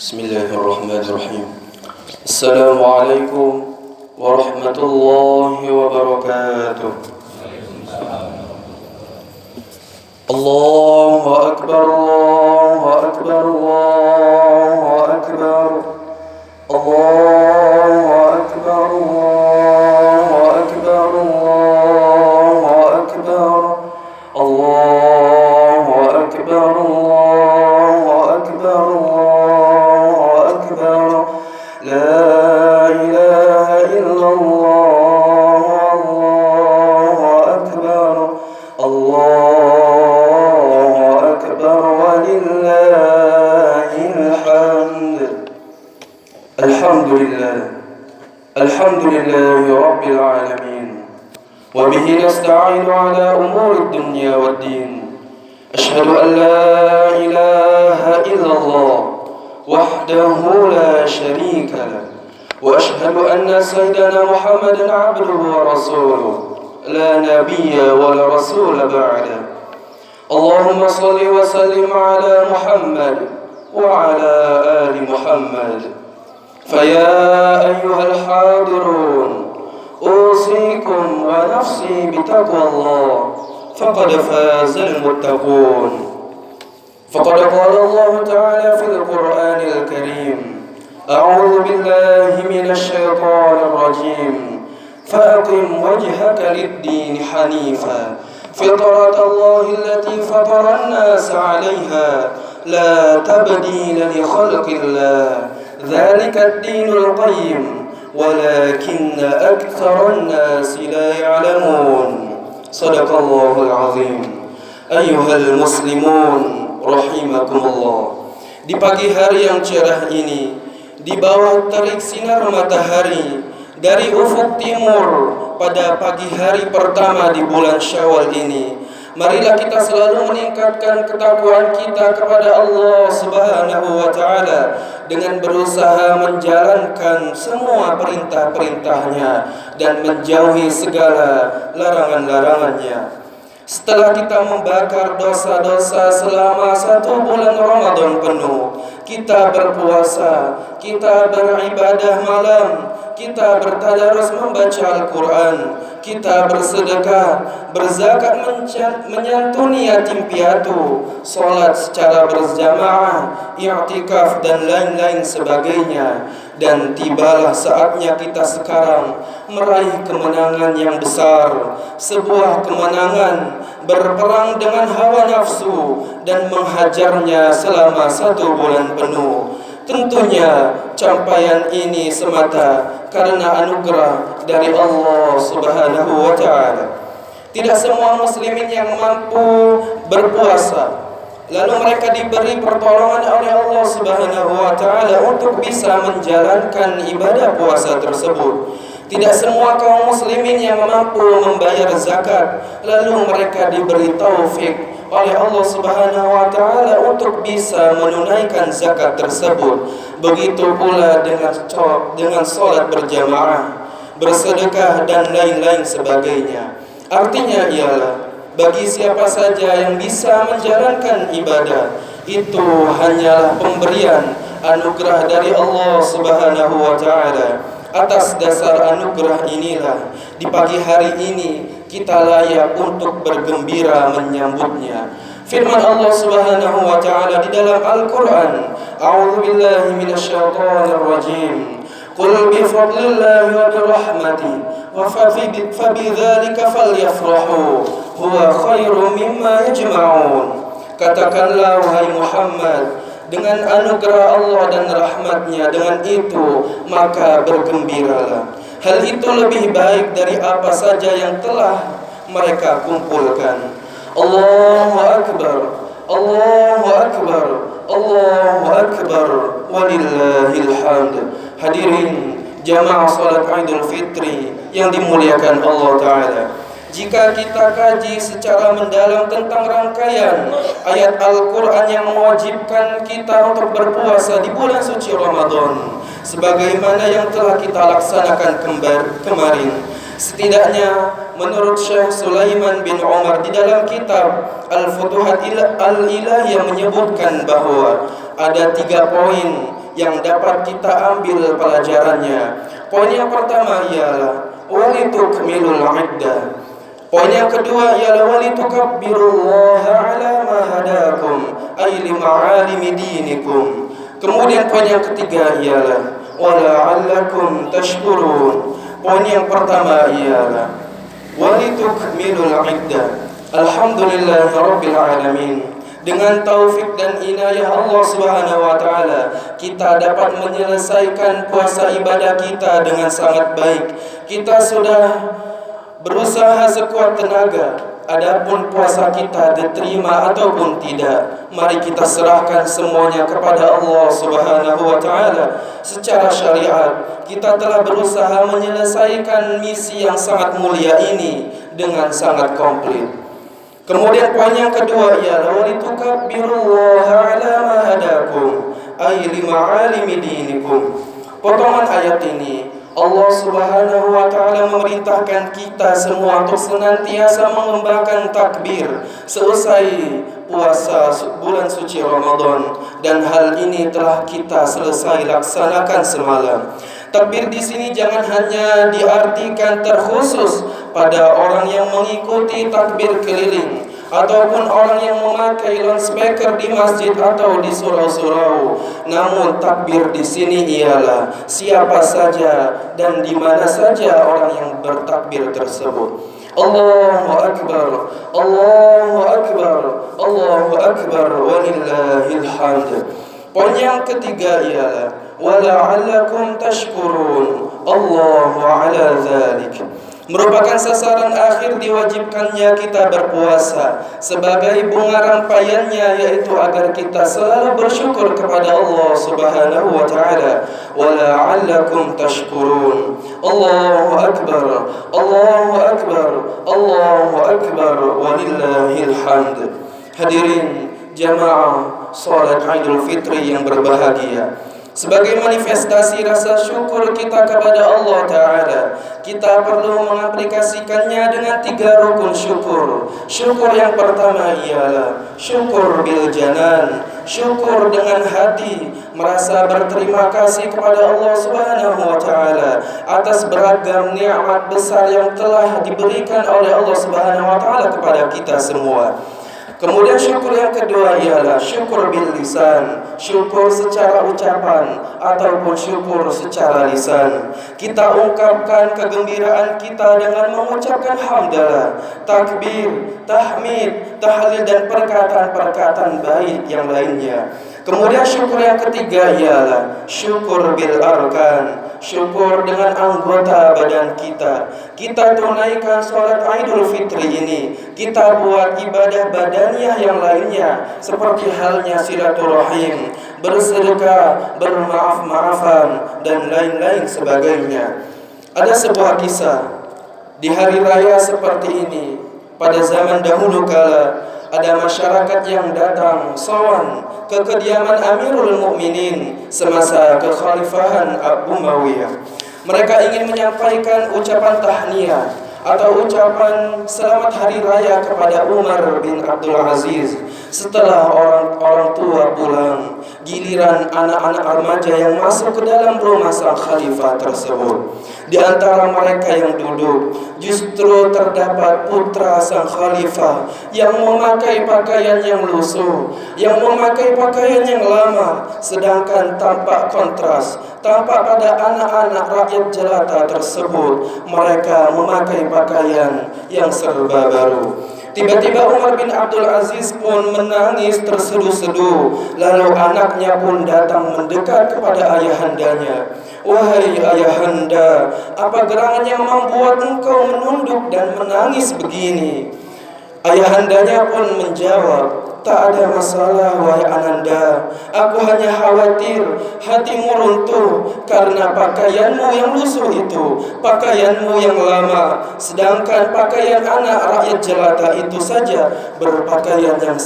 Bismillahirrahmanirrahim. Assalamualaikum warahmatullahi wabarakatuh. Allahu akbar, Allahu akbar, Allahu akbar. Allahu akbar, Allahu akbar, Allahu akbar. Allahu akbar, Allahu akbar, Allahu akbar. La ilaha illallah, Allahu akbar. Allahu akbar walillahil hamd. Alhamdulillahi rabbil alamin. وبه نستعين على أمور الدنيا والدين. أشهد أن لا إله إلا الله وحده لا شريك له، وأشهد أن سيدنا محمدا عبده ورسوله لا نبي ولا رسول بعده. اللهم صل وسلم على محمد وعلى آل محمد. فيا أيها الحاضرون، أوصيكم ونفسي بتقوى الله، فقد فاز المتقون. فقد قال الله تعالى في القرآن الكريم: أعوذ بالله من الشيطان الرجيم، فأقم وجهك للدين حنيفا فطرة الله التي فطر الناس عليها لا تبديل لخلق الله، ذلك الدين القيم ولكن أكثر الناس لا يعلمون. صدق الله العظيم. أيها المسلمون rahimakumullah. Di pagi hari yang cerah ini, di bawah terik sinar matahari dari ufuk timur pada pagi hari pertama di bulan Syawal ini, marilah kita selalu meningkatkan ketakwaan kita kepada Allah Subhanahu wa taala dengan berusaha menjalankan semua perintah-perintahnya dan menjauhi segala larangan-larangannya. Setelah kita membakar dosa-dosa selama 1 bulan Ramadan penuh, kita berpuasa, kita beribadah malam, kita bertadarus membaca Al-Quran, kita bersedekah, berzakat, menyantuni yatim piatu, sholat secara berjamaah, i'tikaf dan lain-lain sebagainya. Dan tibalah saatnya kita sekarang meraih kemenangan yang besar, sebuah kemenangan berperang dengan hawa nafsu dan menghajarnya selama 1 bulan penuh. Tentunya capaian ini semata karena anugerah dari Allah Subhanahu wa taala. Tidak semua muslimin yang mampu berpuasa lalu mereka diberi pertolongan oleh Allah Subhanahu wa taala untuk bisa menjalankan ibadah puasa tersebut. Tidak semua kaum muslimin yang mampu membayar zakat lalu mereka diberi taufik oleh Allah Subhanahu wa taala untuk bisa menunaikan zakat tersebut. Begitu pula dengan salat berjamaah, bersedekah dan lain-lain sebagainya. Artinya ialah bagi siapa saja yang bisa menjalankan ibadah, itu hanyalah pemberian anugerah dari Allah Subhanahu wa taala. Atas dasar anugerah inilah di pagi hari ini kita layak untuk bergembira menyambutnya. Firman Allah Subhanahu wa taala di dalam Al-Qur'an, A'udzu billahi minasyaitonir rajim. Qul bi fadlillahi wa bi rahmatihi wa fa bidzalika falyafrahu huwa khairum mimma yajma'un. Katakanlah wahai Muhammad, dengan anugerah Allah dan rahmatnya, dengan itu maka bergembiralah. Hal itu lebih baik dari apa saja yang telah mereka kumpulkan. Allahu akbar, Allahu akbar, Allahu akbar walillahil hamd. Hadirin jamaah salat Idul Fitri yang dimuliakan Allah taala. Jika kita kaji secara mendalam tentang rangkaian ayat Al-Quran yang mewajibkan kita untuk berpuasa di bulan suci Ramadan, sebagaimana yang telah kita laksanakan kemarin, setidaknya menurut Syekh Sulaiman bin Umar di dalam kitab Al-Futuhat Al-Ilahiyah menyebutkan bahwa ada 3 poin yang dapat kita ambil pelajarannya. Poin yang pertama ialah walitukmilul iddah. Poin yang kedua ialah walitukabbirullaha ala ma hadakum ay li ma'alimi dinikum. Kemudian poin yang ketiga ialah wala'allakum tashkurun. Poin yang pertama ialah walitukmilul iddah. Alhamdulillahirabbil alamin. Dengan taufik dan inayah Allah Subhanahu wa taala, kita dapat menyelesaikan puasa ibadah kita dengan sangat baik. Kita sudah berusaha sekuat tenaga. Adapun puasa kita diterima ataupun tidak, mari kita serahkan semuanya kepada Allah Subhanahu wa taala. Secara syariat, kita telah berusaha menyelesaikan misi yang sangat mulia ini dengan sangat komplit. Kemudian poin yang kedua ialah walitukabbirullaha ala ma hadakum ay li ma'alimi dinikum. Potongan ayat ini Allah Subhanahu wa taala memerintahkan kita semua untuk senantiasa mengembangkan takbir seusai puasa bulan suci Ramadan, dan hal ini telah kita selesai laksanakan semalam. Takbir di sini jangan hanya diartikan terkhusus pada orang yang mengikuti takbir keliling ataupun orang yang memakai loudspeaker di masjid atau di surau-surau. Namun takbir di sini ialah siapa saja dan di mana saja orang yang bertakbir tersebut. Allahu akbar, Allahu akbar, Allahu akbar, walillahil hamd. Poin yang ketiga ialah wala'allakum tashkurun Allahu ala dzalik. Merupakan sasaran akhir diwajibkannya kita berpuasa sebagai bunga rangkaiannya, yaitu agar kita selalu bersyukur kepada Allah Subhanahu wa taala. Wala'allakum tashkurun Allahu akbar, Allahu akbar, Allahu akbar, walillahil hamd. Hadirin jamaah salat Idul Fitri yang berbahagia, sebagai manifestasi rasa syukur kita kepada Allah Ta'ala, kita perlu mengaplikasikannya dengan 3 rukun syukur. Syukur yang pertama ialah syukur bil janan, syukur dengan hati, merasa berterima kasih kepada Allah Subhanahu wa taala atas beragam nikmat besar yang telah diberikan oleh Allah Subhanahu wa taala kepada kita semua. Kemudian syukur yang kedua ialah syukur bil lisan, syukur secara ucapan ataupun syukur secara lisan. Kita ungkapkan kegembiraan kita dengan mengucapkan hamdalah, takbir, tahmid, tahlil dan perkataan-perkataan baik yang lainnya. Kemudian syukur yang ketiga ialah syukur bil arkan, syukur dengan anggota badan kita. Kita tunaikan sholat Idul Fitri ini, kita buat ibadah badaniah yang lainnya seperti halnya silaturahim, bersedekah, bermaaf-maafan dan lain-lain sebagainya. Ada sebuah kisah di hari raya seperti ini. Pada zaman dahulu kala ada masyarakat yang datang sowan ke kediaman Amirul Mukminin semasa kekhalifahan Abu Umayyah. Mereka ingin menyampaikan ucapan tahniah atau ucapan selamat hari raya kepada Umar bin Abdul Aziz. Setelah orang tua pulang, giliran anak-anak remaja yang masuk ke dalam rumah sang khalifah tersebut. Di antara mereka yang duduk, justru terdapat putra sang khalifah yang memakai pakaian yang lusuh, yang memakai pakaian yang lama, sedangkan tampak kontras, tampak pada anak-anak rakyat jelata tersebut, mereka memakai pakaian yang serba baru. Tiba-tiba Umar bin Abdul Aziz pun menangis terseduh-seduh. Lalu anaknya pun datang mendekat kepada ayahandanya. Wahai ayahanda, apa gerangan yang membuat engkau menunduk dan menangis begini? Ayahandanya pun menjawab, tak ada masalah wahai ananda, aku hanya khawatir hatimu runtuh karena pakaianmu yang lusuh itu, pakaianmu yang lama, sedangkan pakaian anak rakyat jelata itu saja berpakaian yang